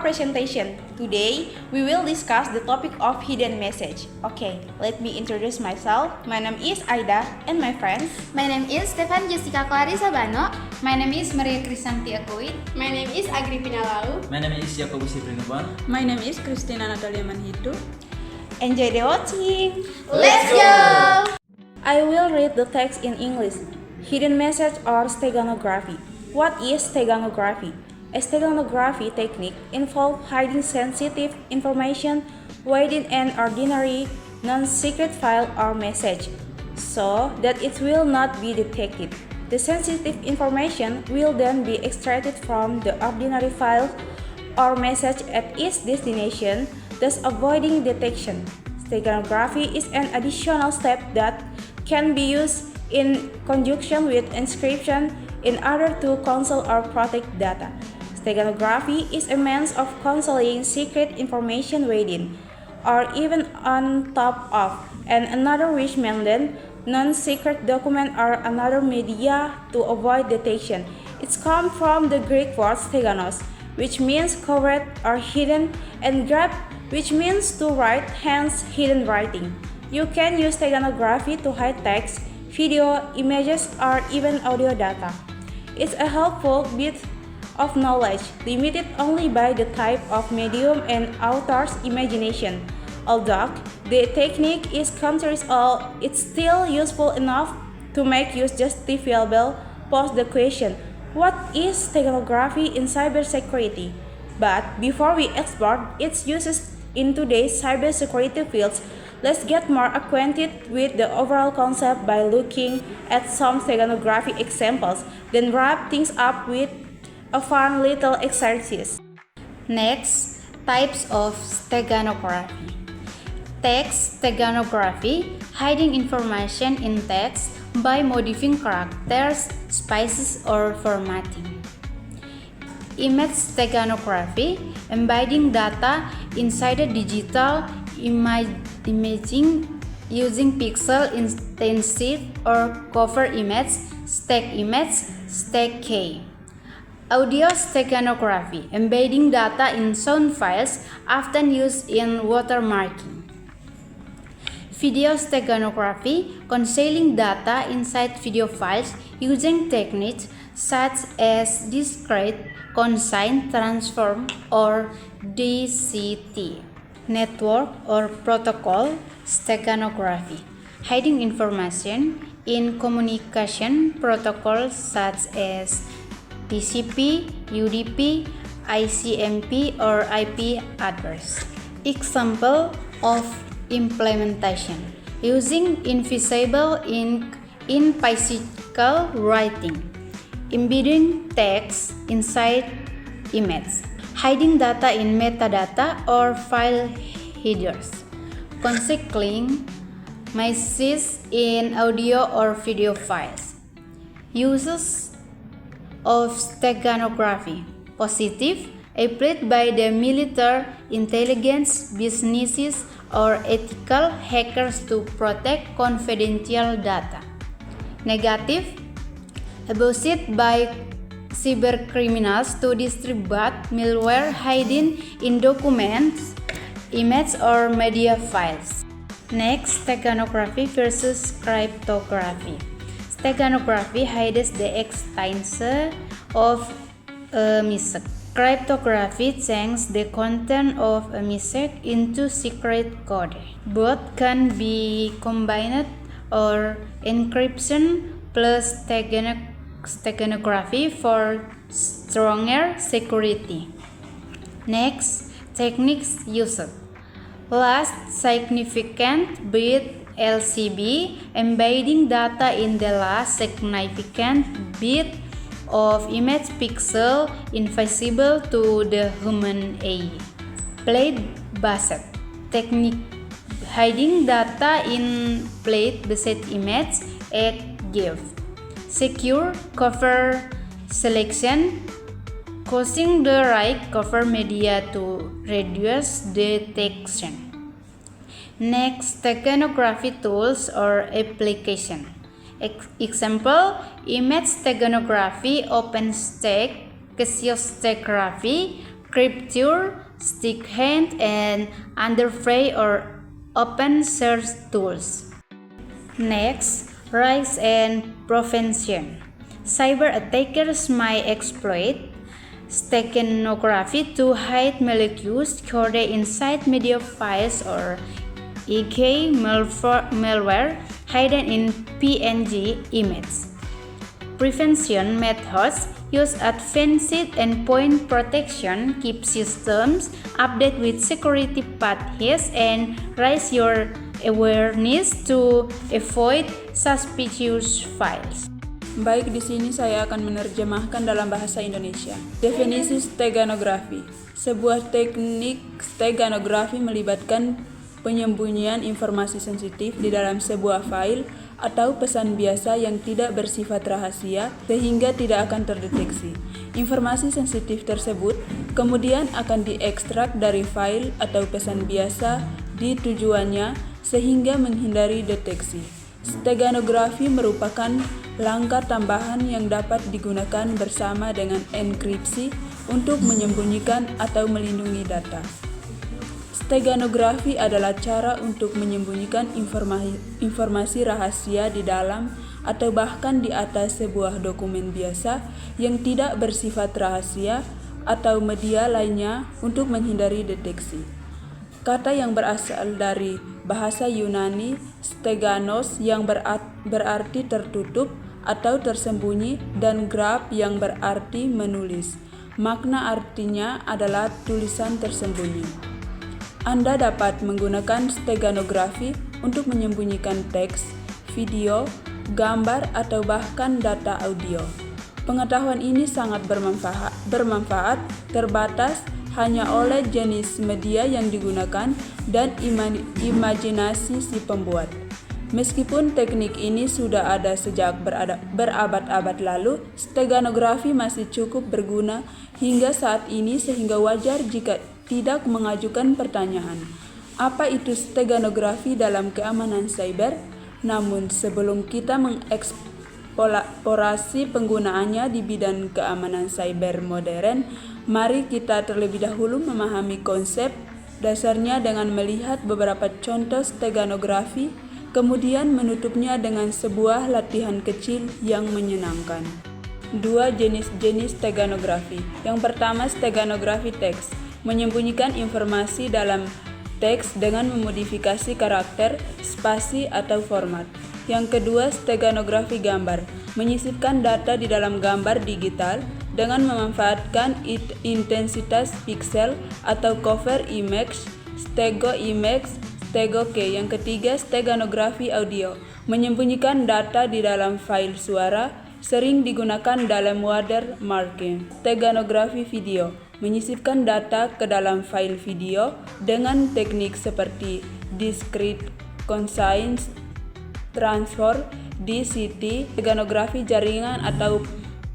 presentation. Today, we will discuss the topic of hidden message. Okay, let me introduce myself. My name is Aida and my friends. My name is Stefan Jessica Clarissa Bano. My name is Maria Krisanti Akuit. My name is Agripina Lau. My name is Yakobus Ibrinubon. My name is Christina Natalia Manhidu. Enjoy the watching! Let's go! I will read the text in English. Hidden message or steganography. What is steganography? A steganography technique involves hiding sensitive information within an ordinary, non-secret file or message, so that it will not be detected. The sensitive information will then be extracted from the ordinary file or message at its destination, thus avoiding detection. Steganography is an additional step that can be used in conjunction with encryption in order to conceal or protect data. Steganography is a means of concealing secret information within, or even on top of, and another which maintain non-secret document or another media to avoid detection. It comes from the Greek word steganos, which means covered or hidden, and graph, which means to write, hence hidden writing. You can use steganography to hide text, video, images, or even audio data. It's a helpful bit of knowledge, limited only by the type of medium and author's imagination. Although the technique is controversial, it's still useful enough to make use justifiable. Pose the question, what is steganography in cybersecurity? But before we explore its uses in today's cybersecurity fields, let's get more acquainted with the overall concept by looking at some steganography examples, then wrap things up with a fun little exercise. Next, types of steganography. Text steganography, hiding information in text by modifying characters, spaces, or formatting. Image steganography, embedding data inside a digital imaging using pixel-intensive or cover image, stack K. Audio steganography, embedding data in sound files, often used in watermarking. Video steganography, concealing data inside video files using techniques such as discrete consign transform or DCT. Network or protocol steganography, hiding information in communication protocols such as TCP, UDP, ICMP, or IP address. Example of implementation: using invisible ink in physical writing, embedding text inside image, hiding data in metadata or file headers, concealing messages in audio or video files. Uses of steganography: positive, applied by the military, intelligence, businesses, or ethical hackers to protect confidential data. Negative, abused by cybercriminals to distribute malware hidden in documents, images, or media files. Next, steganography versus cryptography. Steganography hides the existence of a message. Cryptography changes the content of a message into secret code. Both can be combined, or encryption plus steganography for stronger security. Next, techniques used. Last significant bit LSB, embedding data in the last significant bit of image pixel invisible to the human eye. Plate-based technique, hiding data in plate-based image at GIF. Secure cover selection, causing the right cover media to reduce detection. Next, steganography tools or application. Example, image steganography, OpenStack, Cassiostegraphy, crypture, stick-hand, and underfray or open source tools. Next, rights and prevention. Cyber attackers might exploit steganography to hide malicious code inside media files or e.g. malware hidden in PNG images. Prevention methods use advanced endpoint protection, keep systems updated with security patches, and raise your awareness to avoid suspicious files. Baik, di sini saya akan menerjemahkan dalam bahasa Indonesia. Definisi steganografi. Sebuah teknik steganografi melibatkan penyembunyian informasi sensitif di dalam sebuah file atau pesan biasa yang tidak bersifat rahasia sehingga tidak akan terdeteksi. Informasi sensitif tersebut kemudian akan diekstrak dari file atau pesan biasa di tujuannya sehingga menghindari deteksi. Steganografi merupakan langkah tambahan yang dapat digunakan bersama dengan enkripsi untuk menyembunyikan atau melindungi data. Steganografi adalah cara untuk menyembunyikan informasi rahasia di dalam atau bahkan di atas sebuah dokumen biasa yang tidak bersifat rahasia atau media lainnya untuk menghindari deteksi. Kata yang berasal dari bahasa Yunani steganos yang berarti tertutup atau tersembunyi dan graph yang berarti menulis. Makna artinya adalah tulisan tersembunyi. Anda dapat menggunakan steganografi untuk menyembunyikan teks, video, gambar, atau bahkan data audio. Pengetahuan ini sangat bermanfaat, terbatas hanya oleh jenis media yang digunakan dan imajinasi si pembuat. Meskipun teknik ini sudah ada sejak berabad-abad lalu, steganografi masih cukup berguna hingga saat ini sehingga wajar jika tidak mengajukan pertanyaan, apa itu steganografi dalam keamanan cyber? Namun sebelum kita mengeksplorasi penggunaannya di bidang keamanan cyber modern, mari kita terlebih dahulu memahami konsep dasarnya dengan melihat beberapa contoh steganografi, kemudian menutupnya dengan sebuah latihan kecil yang menyenangkan. 2 jenis-jenis steganografi. Yang pertama, steganografi teks, menyembunyikan informasi dalam teks dengan memodifikasi karakter, spasi, atau format. Yang kedua, steganografi gambar, menyisipkan data di dalam gambar digital dengan memanfaatkan intensitas pixel atau cover image, stego image, stego key. Yang ketiga, steganografi audio, menyembunyikan data di dalam file suara, sering digunakan dalam watermarking. Steganografi video, menyisipkan data ke dalam file video dengan teknik seperti discrete concise transfer, DCT. Steganografi jaringan atau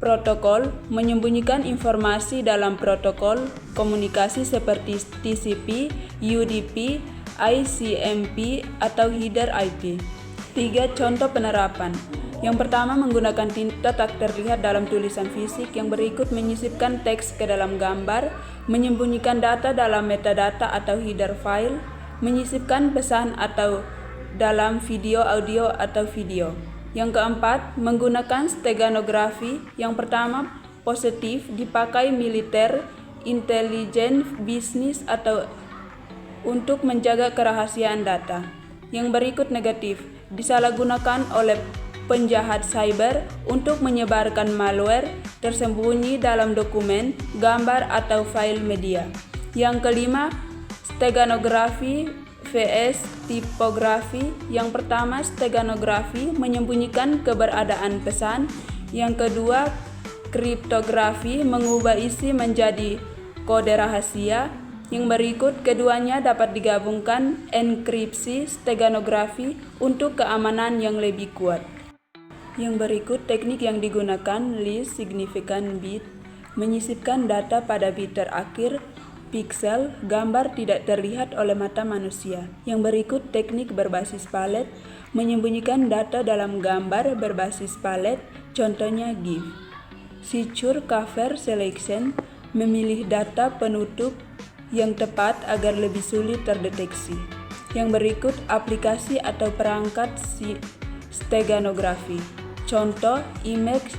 protokol, menyembunyikan informasi dalam protokol komunikasi seperti TCP, UDP, ICMP, atau header IP. 3 contoh penerapan. Yang pertama, menggunakan tinta tak terlihat dalam tulisan fisik. Yang berikut, menyisipkan teks ke dalam gambar, menyembunyikan data dalam metadata atau header file, menyisipkan pesan atau dalam video, audio, atau video. Yang keempat, menggunakan steganografi. Yang pertama, positif, dipakai militer, intelijen, bisnis, atau untuk menjaga kerahasiaan data. Yang berikut negatif, disalahgunakan oleh penjahat cyber untuk menyebarkan malware tersembunyi dalam dokumen, gambar, atau file media. Yang kelima, steganografi vs tipografi. Yang pertama, steganografi menyembunyikan keberadaan pesan. Yang kedua, kriptografi mengubah isi menjadi kode rahasia. Yang berikut, keduanya dapat digabungkan enkripsi steganografi untuk keamanan yang lebih kuat. Yang berikut teknik yang digunakan, least significant bit, menyisipkan data pada bit terakhir, pixel, gambar tidak terlihat oleh mata manusia. Yang berikut teknik berbasis palet, menyembunyikan data dalam gambar berbasis palet, contohnya GIF. Feature cover selection, memilih data penutup yang tepat agar lebih sulit terdeteksi. Yang berikut aplikasi atau perangkat steganografi. Contoh image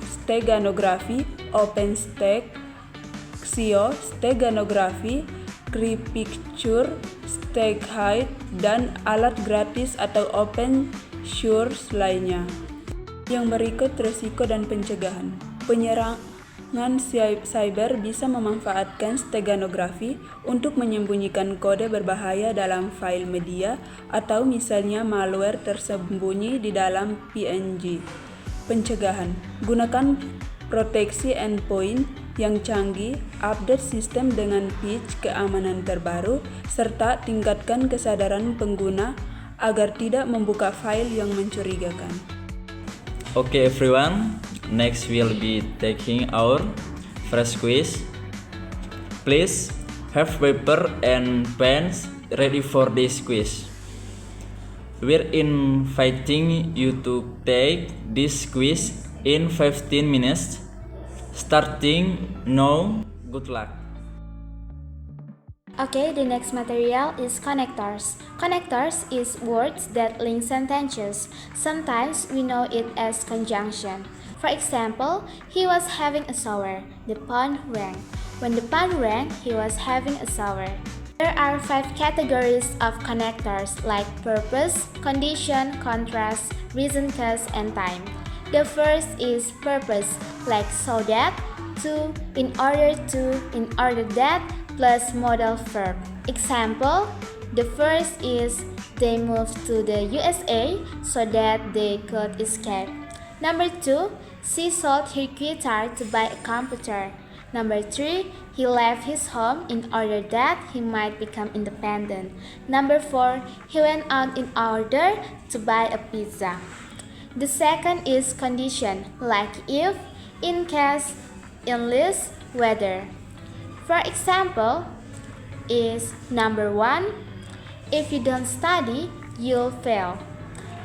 steganografi, OpenSteg, Xio steganografi, Crypicture, StegHide, dan alat gratis atau open source lainnya. Yang berikut risiko dan pencegahan. Penyerangan cyber bisa memanfaatkan steganografi untuk menyembunyikan kode berbahaya dalam file media atau misalnya malware tersembunyi di dalam PNG. Pencegahan. Gunakan proteksi endpoint yang canggih, update sistem dengan patch keamanan terbaru, serta tingkatkan kesadaran pengguna agar tidak membuka file yang mencurigakan. Okay everyone, next we'll be taking our first quiz. Please have paper and pens ready for this quiz. We're inviting you to take this quiz in 15 minutes. Starting now, good luck. Okay, the next material is connectors. Connectors is words that link sentences. Sometimes we know it as conjunction. For example, he was having a shower. The phone rang. When the phone rang, he was having a shower. There are 5 categories of connectors like purpose, condition, contrast, reason, cause, and time. The first is purpose, like so that, to, in order that, plus modal verb. Example, the first is they moved to the USA so that they could escape. Number 2, she sold her guitar to buy a computer. Number 3, he left his home in order that he might become independent. Number 4, he went out in order to buy a pizza. The second is condition, like if, in case, unless, whether. For example, is number 1, if you don't study, you'll fail.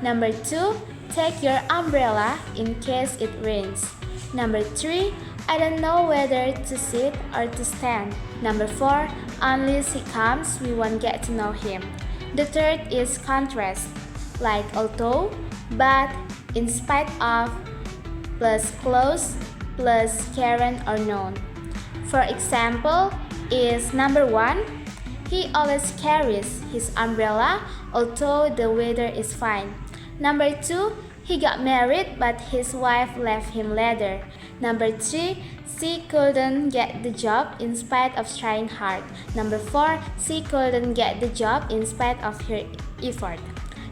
Number 2, take your umbrella in case it rains. Number 3, I don't know whether to sit or to stand. Number 4, unless he comes, we won't get to know him. The third is contrast, like although, but, in spite of, plus close, plus current or known. For example, is number 1, he always carries his umbrella although the weather is fine. Number 2, he got married but his wife left him later. Number 3, she couldn't get the job in spite of trying hard. Number 4, she couldn't get the job in spite of her effort.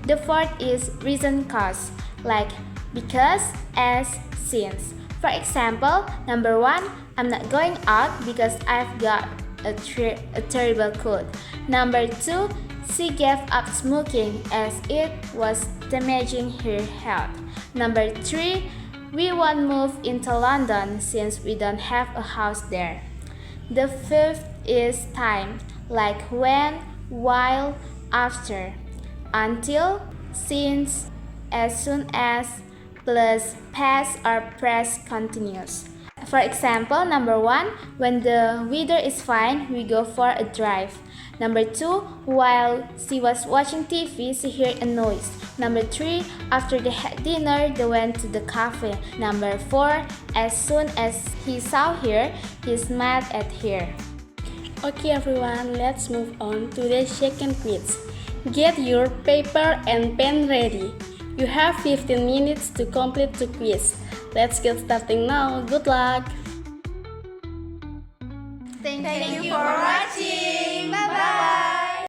The fourth is reason cause, like because, as, since. For example, number 1, I'm not going out because I've got a terrible cold. Number 2, she gave up smoking as it was damaging her health. Number 3, we won't move into London since we don't have a house there. The fifth is time, like when, while, after, until, since, as soon as, plus past or present continuous. For example, number 1, when the weather is fine, we go for a drive. Number 2, while she was watching TV, she heard a noise. Number 3, after they had dinner, they went to the cafe. Number 4, as soon as he saw her, he smiled at her. Okay everyone, let's move on to the second quiz. Get your paper and pen ready. You have 15 minutes to complete the quiz. Let's get starting now. Good luck! Thank you for watching!